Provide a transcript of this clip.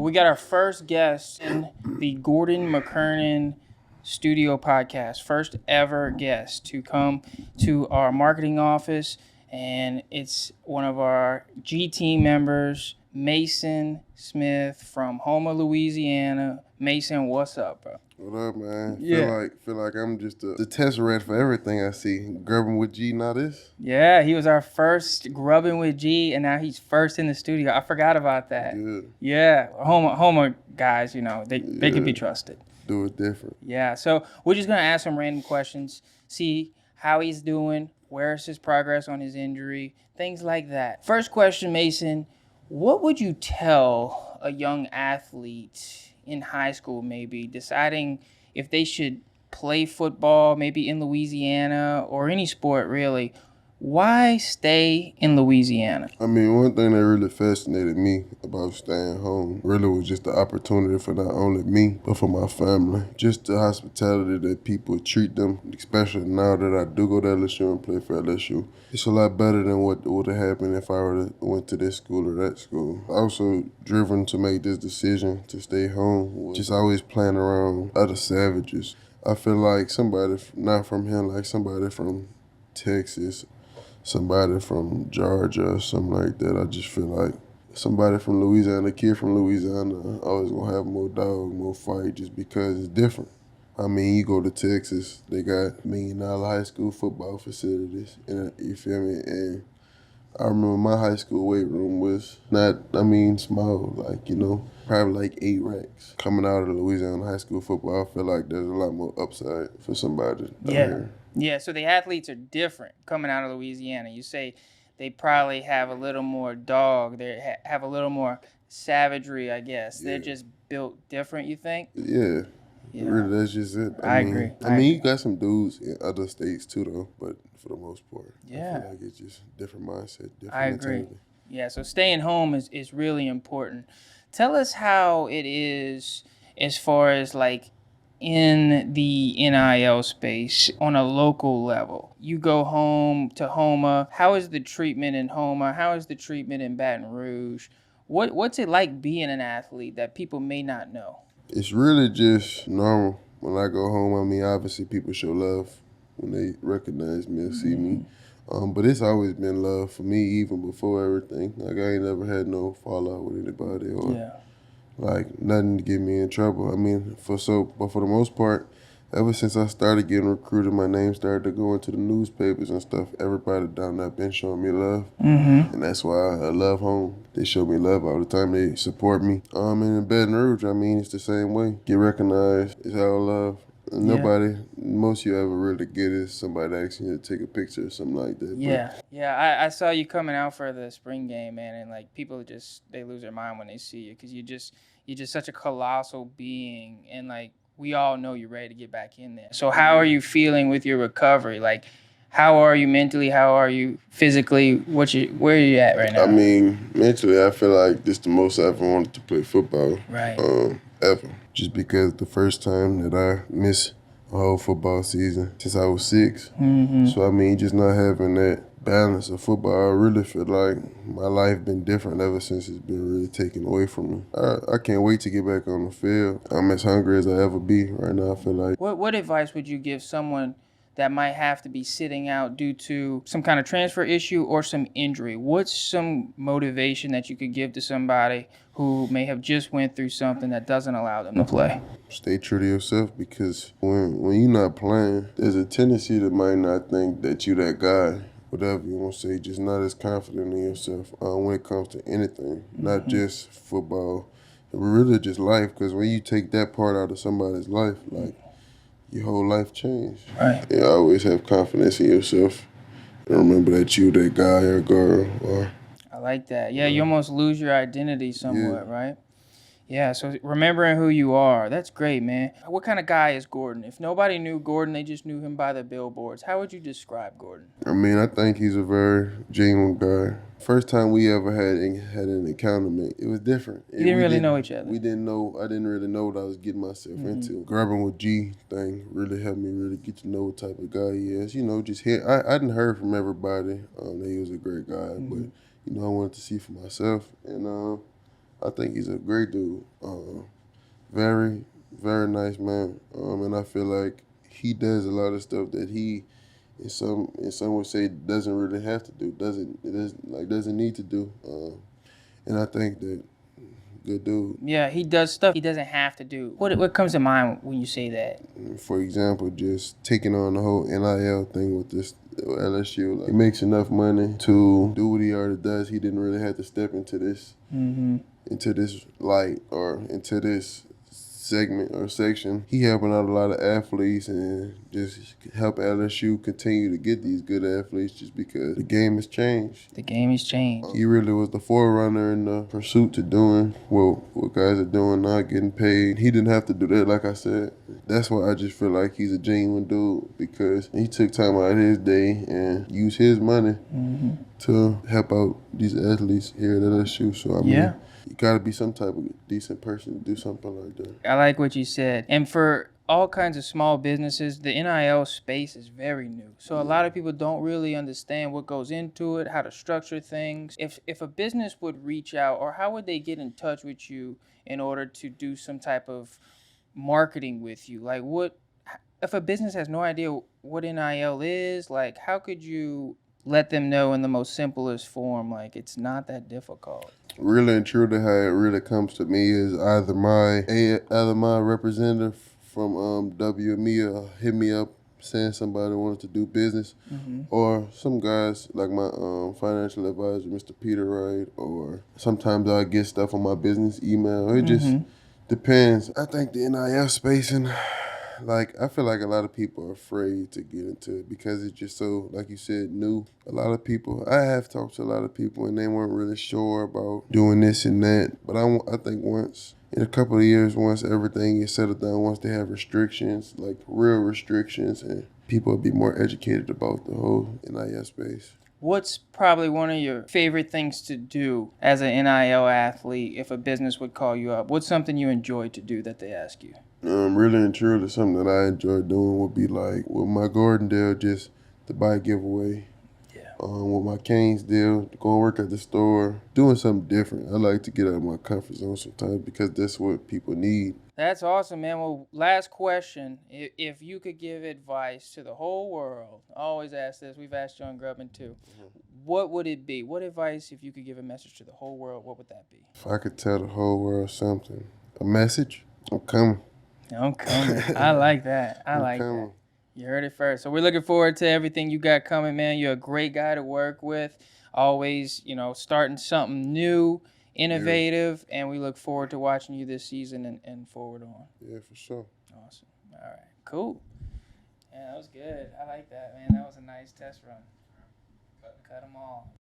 We got our first guest in the Gordon McKernan Studio podcast. First ever guest to come to our marketing office, and it's one of our G team members, Maason Smith from Houma, Louisiana. Maason, what's up, bro? What up, man? Yeah. Feel like I'm just the test rat for everything I see. Grubbing with G, now this. Yeah, he was our first grubbing with G, and now he's first in the studio. I forgot about that. Good. Yeah, Houma guys, you know, they can be trusted. Do it different. Yeah, so we're just going to ask some random questions, see how he's doing, where's his progress on his injury, things like that. First question, Maason, what would you tell a young athlete in high school maybe deciding if they should play football maybe in Louisiana or any sport really? Why stay in Louisiana? I mean, one thing that really fascinated me about staying home really was just the opportunity for not only me, but for my family. Just the hospitality that people treat them, especially now that I do go to LSU and play for LSU. It's a lot better than what would have happened if I went to this school or that school. Also driven to make this decision to stay home was just always playing around other savages. I feel like somebody not from here, like somebody from Texas, somebody from Georgia or something like that. I just feel like somebody from Louisiana, a kid from Louisiana, always gonna have more dog, more fight just because it's different. I mean, you go to Texas, they got $1 million high school football facilities, and you feel me? And I remember my high school weight room was small, probably like 8 racks. Coming out of Louisiana high school football, I feel like there's a lot more upside for somebody down here. Yeah, so the athletes are different coming out of Louisiana. You say they probably have a little more dog. They have a little more savagery, I guess. Yeah. They're just built different, you think? Yeah. Really, that's just it. I agree. You got some dudes in other states too, though, but for the most part, I feel like it's just different mindset, different mentality. Agree. Yeah, so staying home is really important. Tell us how it is as far as like in the NIL space on a local level. You go home to Houma. How is the treatment in Houma? How is the treatment in Baton Rouge? What's it like being an athlete that people may not know? It's really just normal. When I go home, I mean, obviously people show love when they recognize me or see me. But it's always been love for me even before everything. Like, I ain't never had no fallout with anybody or like nothing to get me in trouble. I mean, but for the most part, ever since I started getting recruited, my name started to go into the newspapers and stuff. Everybody down there been showing me love, and that's why I love home. They show me love all the time. They support me. And in Baton Rouge, I mean, it's the same way. Get recognized. It's all love. Most you ever really get is somebody asking you to take a picture or something like that. I saw you coming out for the spring game, man, and like people they lose their mind when they see you because you're just such a colossal being, and like we all know you're ready to get back in there. So how are you feeling with your recovery? Like, how are you mentally? How are you physically? Where are you at right now? I mean, mentally, I feel like this is the most I ever wanted to play football. Right. Ever. Just because the first time that I missed a whole football season since I was 6. So, I mean, just not having that balance of football, I really feel like my life been different ever since it's been really taken away from me. I can't wait to get back on the field. I'm as hungry as I ever be right now, I feel like. What advice would you give someone that might have to be sitting out due to some kind of transfer issue or some injury? What's some motivation that you could give to somebody who may have just went through something that doesn't allow them to play? Stay true to yourself, because when you're not playing, there's a tendency to might not think that you that guy. Whatever you want to say, just not as confident in yourself when it comes to anything, not just football, really just life, because when you take that part out of somebody's life, like, your whole life changed. Right. You always have confidence in yourself and remember that you that guy or girl. I like that. Yeah, you almost lose your identity somewhat, right? Yeah, so remembering who you are, that's great, man. What kind of guy is Gordon? If nobody knew Gordon, they just knew him by the billboards. How would you describe Gordon? I mean, I think he's a very genuine guy. First time we ever had an encounter, it was different. You didn't really know each other. We didn't know. I didn't really know what I was getting myself into. Grabbing with G thing really helped me really get to know what type of guy he is. You know, just hear. I didn't heard from everybody that he was a great guy, but I wanted to see for myself, and I think he's a great dude. Very, very nice man. And I feel like he does a lot of stuff that he, in some would say, doesn't really have to do. Doesn't need to do. And I think that good dude. Yeah, he does stuff he doesn't have to do. What comes to mind when you say that? For example, just taking on the whole NIL thing with this LSU. Like, he makes enough money to do what he already does. He didn't really have to step into this, into this light or into this segment or section. He helping out a lot of athletes and just help LSU continue to get these good athletes just because the game has changed. The game has changed. He really was the forerunner in the pursuit to doing what guys are doing now, getting paid. He didn't have to do that, like I said. That's why I just feel like he's a genuine dude, because he took time out of his day and used his money to help out these athletes here at LSU. So, I mean, you got to be some type of decent person to do something like that. I like what you said. And for all kinds of small businesses, the NIL space is very new. So a lot of people don't really understand what goes into it, how to structure things. If a business would reach out, or how would they get in touch with you in order to do some type of marketing with you? Like, what if a business has no idea what NIL is? Like, how could you let them know in the most simplest form? Like, it's not that difficult. Really and truly, how it really comes to me is either my representative from WME hit me up saying somebody wanted to do business, or some guys like my financial advisor, Mr. Peter Wright, or sometimes I get stuff on my business email. It just depends. I think the NIL space, and like, I feel like a lot of people are afraid to get into it because it's just so, like you said, new. A lot of people, I have talked to a lot of people and they weren't really sure about doing this and that. But I think once, in a couple of years, once everything is settled down, once they have restrictions, like real restrictions, and people will be more educated about the whole NIL space. What's probably one of your favorite things to do as an NIL athlete if a business would call you up? What's something you enjoy to do that they ask you? Really and truly, something that I enjoy doing would be like with my Gordon deal, just the bike giveaway. With my Canes deal, going to work at the store, doing something different. I like to get out of my comfort zone sometimes because that's what people need. That's awesome, man. Well, last question. If you could give advice to the whole world, I always ask this. We've asked John Grubman too. What would it be? What advice, if you could give a message to the whole world, what would that be? If I could tell the whole world something, a message, I'm coming. I'm coming. I like that. I like that. You heard it first. So we're looking forward to everything you got coming, man. You're a great guy to work with. Always, starting something new, innovative, and we look forward to watching you this season and forward on. Yeah, for sure. Awesome. All right. Cool. Yeah, that was good. I like that, man. That was a nice test run. Cut them all.